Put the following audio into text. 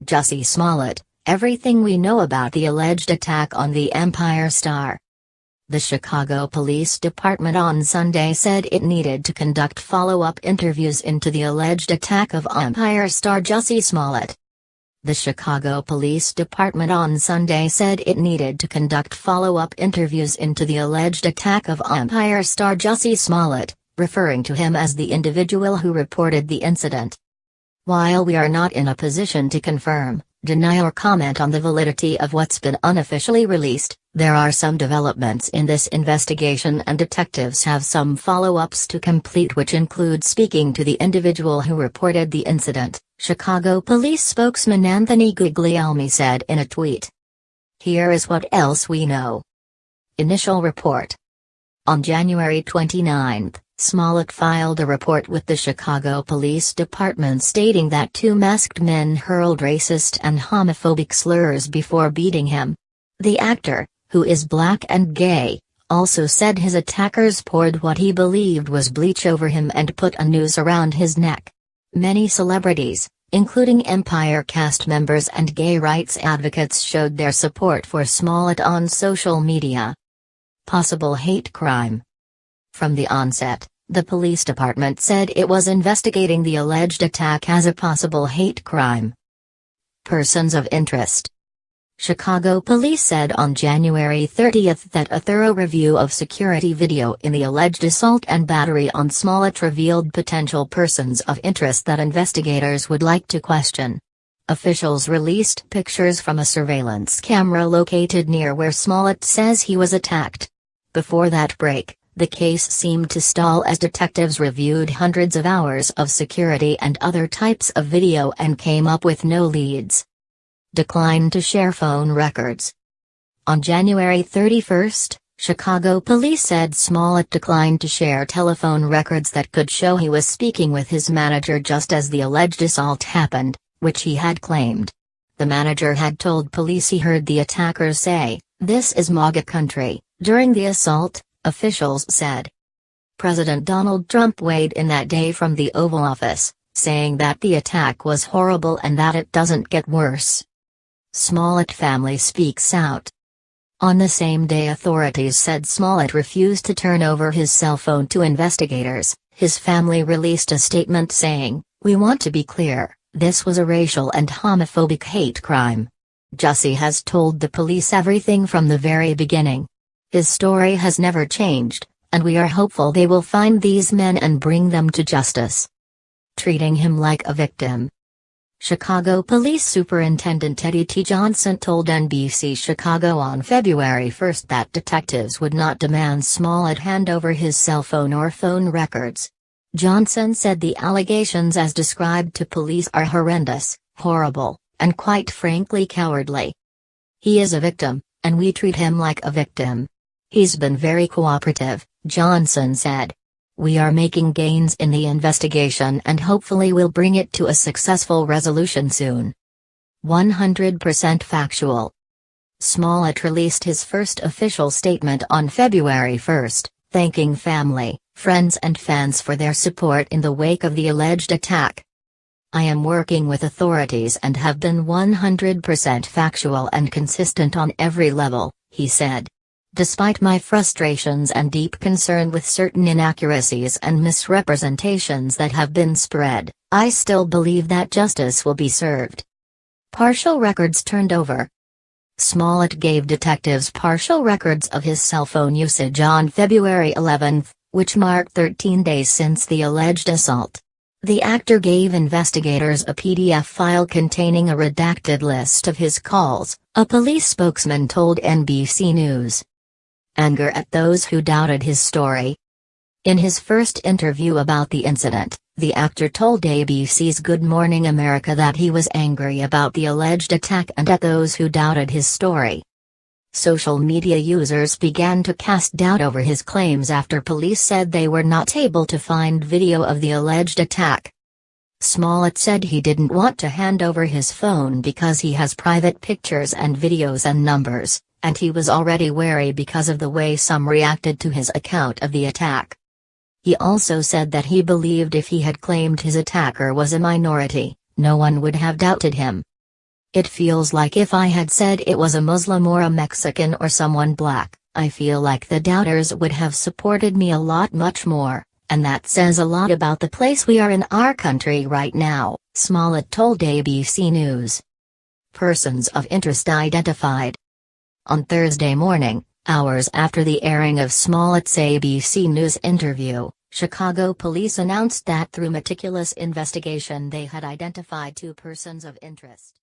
Jussie Smollett, everything we know about the alleged attack on the Empire Star. The Chicago Police Department on Sunday said it needed to conduct follow-up interviews into the alleged attack of Empire star Jussie Smollett. The Chicago Police Department on Sunday said it needed to conduct follow-up interviews into the alleged attack of Empire star Jussie Smollett, referring to him as the individual who reported the incident. While we are not in a position to confirm, deny or comment on the validity of what's been unofficially released, there are some developments in this investigation and detectives have some follow-ups to complete, which include speaking to the individual who reported the incident, Chicago police spokesman Anthony Guglielmi said in a tweet. Here is what else we know. Initial report. On January 29, Smollett filed a report with the Chicago Police Department stating that two masked men hurled racist and homophobic slurs before beating him. The actor, who is black and gay, also said his attackers poured what he believed was bleach over him and put a noose around his neck. Many celebrities, including Empire cast members and gay rights advocates, showed their support for Smollett on social media. Possible hate crime. From the onset, the police department said it was investigating the alleged attack as a possible hate crime. Persons of interest. Chicago police said on January 30 that a thorough review of security video in the alleged assault and battery on Smollett revealed potential persons of interest that investigators would like to question. Officials released pictures from a surveillance camera located near where Smollett says he was attacked. Before that break, the case seemed to stall as detectives reviewed hundreds of hours of security and other types of video and came up with no leads. Declined to share phone records. On January 31, Chicago police said Smollett declined to share telephone records that could show he was speaking with his manager just as the alleged assault happened, which he had claimed. The manager had told police he heard the attackers say, "This is MAGA country," during the assault, officials said. President Donald Trump weighed in that day from the Oval Office, saying that the attack was horrible and that it doesn't get worse. Smollett family speaks out. On the same day, authorities said Smollett refused to turn over his cell phone to investigators. His family released a statement saying, "We want to be clear, this was a racial and homophobic hate crime. Jussie has told the police everything from the very beginning. His story has never changed, and we are hopeful they will find these men and bring them to justice." Treating him like a victim. Chicago Police Superintendent Eddie T. Johnson told NBC Chicago on February 1 that detectives would not demand Smollett hand over his cell phone or phone records. Johnson said the allegations as described to police are horrendous, horrible, and quite frankly cowardly. "He is a victim, and we treat him like a victim. He's been very cooperative," Johnson said. "We are making gains in the investigation and hopefully will bring it to a successful resolution soon." 100% factual. Smollett released his first official statement on February 1, thanking family, friends and fans for their support in the wake of the alleged attack. "I am working with authorities and have been 100% factual and consistent on every level," he said. "Despite my frustrations and deep concern with certain inaccuracies and misrepresentations that have been spread, I still believe that justice will be served." Partial records turned over. Smollett gave detectives partial records of his cell phone usage on February 11, which marked 13 days since the alleged assault. The actor gave investigators a PDF file containing a redacted list of his calls, a police spokesman told NBC News. Anger at those who doubted his story. In his first interview about the incident, the actor told ABC's Good Morning America that he was angry about the alleged attack and at those who doubted his story. Social media users began to cast doubt over his claims after police said they were not able to find video of the alleged attack. Smollett said he didn't want to hand over his phone because he has private pictures and videos and numbers, and he was already wary because of the way some reacted to his account of the attack. He also said that he believed if he had claimed his attacker was a minority, no one would have doubted him. It feels like if I had said it was a Muslim or a Mexican or someone black, I feel like the doubters would have supported me a lot much more, and that says a lot about the place we are in our country right now, Smollett told ABC News. Persons of interest identified. On Thursday morning, hours after the airing of Smollett's ABC News interview, Chicago police announced that through meticulous investigation they had identified 2 persons of interest.